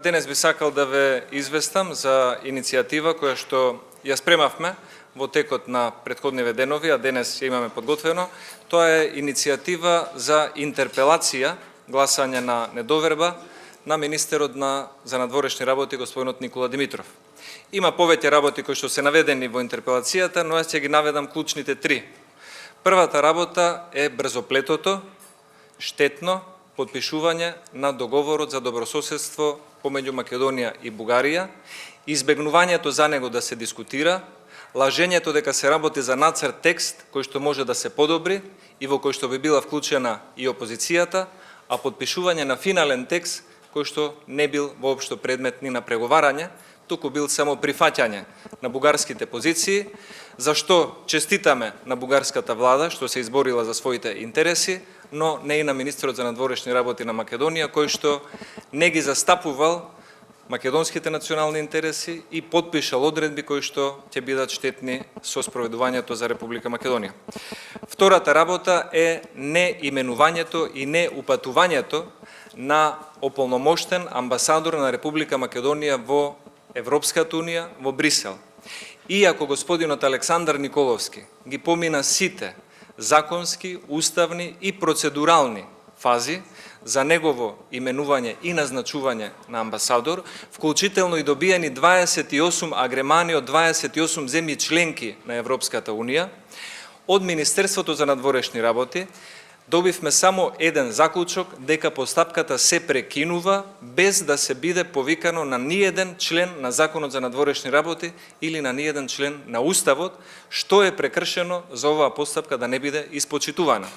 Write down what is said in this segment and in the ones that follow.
Денес би сакал да ве известам за иницијатива која што ја спремавме во текот на претходниве денови, а денес ја имаме подготвено. Тоа е иницијатива за интерпелација, гласање на недоверба на министерот за надворешни работи господинот Никола Димитров. Има повеќе работи кои што се наведени во интерпелацијата, но јас ќе ги наведам клучните три. Првата работа е брзоплетото, штетно потпишување на договорот за добрососедство помеѓу Македонија и Бугарија, избегнувањето за него да се дискутира, лажењето дека се работи за нацрт текст кој што може да се подобри и во кој што би била вклучена и опозицијата, а потпишување на финален текст кој што не бил воопшто предмет ни на преговарање, туку бил само прифаќање на бугарските позиции, за што честитаме на бугарската влада што се изборила за своите интереси, но не и на министерот за надворешни работи на Македонија, кој што не ги застапувал македонските национални интереси и подпишал одредби кои што ќе бидат штетни со спроведувањето за Република Македонија. Втората работа е неименувањето и неупатувањето на ополномоштен амбасадор на Република Македонија во Европската унија, во Брисел. Иако господинот Александар Николовски ги помина сите законски, уставни и процедурални фази за негово именување и назначување на амбасадор, вклучително и добиени 28 агремани од 28 земји членки на Европската унија, од Министерството за надворешни работи добивме само еден заклучок дека постапката се прекинува без да се биде повикано на ниеден член на Законот за надворешни работи или на ниеден член на Уставот, што е прекршено за оваа постапка да не биде испочитувана.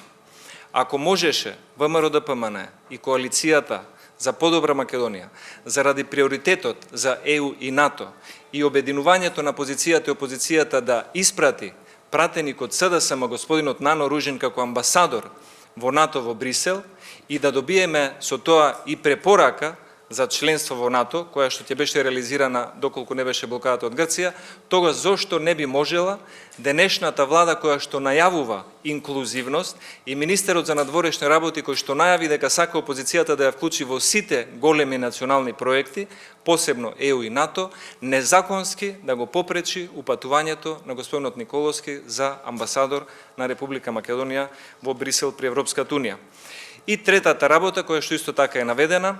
Ако можеше ВМРО-ДПМН и коалицијата за подобра Македонија, заради приоритетот за ЕУ и НАТО и обединувањето на позицијата и опозицијата да испрати пратеник од СДСМ господинот Нано Ружин како амбасадор во НАТО во Брисел и да добиеме со тоа и препорака за членство во НАТО, која што ќе беше реализирана доколку не беше блокадата од Грција, тогаш зошто не би можела денешната влада која што најавува инклузивност и министерот за надворешни работи кој што најави дека сака опозицијата да ја вклучи во сите големи национални проекти, посебно ЕУ и НАТО, незаконски да го попречи упатувањето на господинот Николовски за амбасадор на Република Македонија во Брисел при Европската унија. И третата работа која што исто така е наведена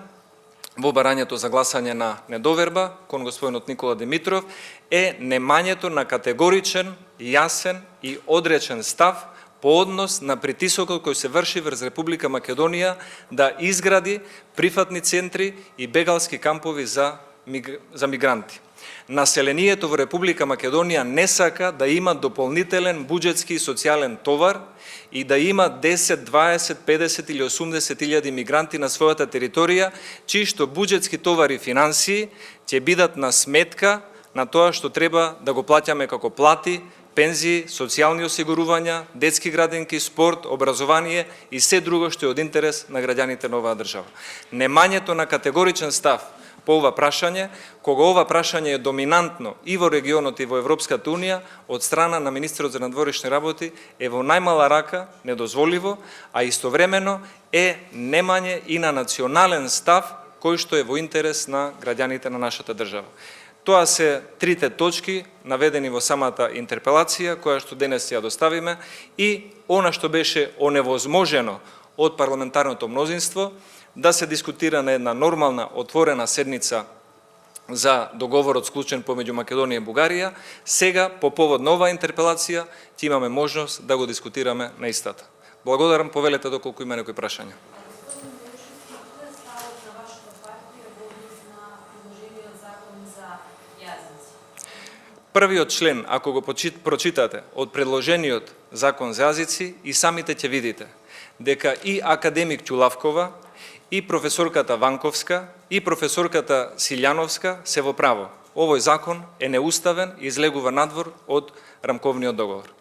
во барањето за гласање на недоверба кон господинот Никола Димитров е немањето на категоричен, јасен и одречен став по однос на притисокот кој се врши врз Република Македонија да изгради прифатни центри и бегалски кампови за мигранти. Населението во Република Македонија не сака да има дополнителен буџетски и социјален товар и да има 10, 20, 50 или 80 илјади мигранти на својата територија, чии што буџетски товар и финансии ќе бидат на сметка на тоа што треба да го плаќаме како плати, пензии, социјални осигурувања, детски градинки, спорт, образование и се друго што е од интерес на граѓаните на оваа држава. Немањето на категоричен став по ова прашање, кога ова прашање е доминантно и во регионот и во Европската унија, од страна на министерот за надворешни работи е во најмала рака недозволиво, а истовремено е немање и на национален став кој што е во интерес на граѓаните на нашата држава. Тоа се трите точки наведени во самата интерпелација која што денес ја доставиме и она што беше оневозможено од парламентарното мнозинство да се дискутира на една нормална, отворена седница за договорот склучен помеѓу Македонија и Бугарија, сега по повод на оваа интерпелација ќе имаме можност да го дискутираме на истата. Благодарам, повелете доколку има некои прашања. Првиот член, ако го прочитате од предложениот закон за јазици, и самите ќе видите дека и академик Ќулавкова, и професорката Ванковска, и професорката Силјановска се во право. Овој закон е неуставен и излегува надвор од рамковниот договор.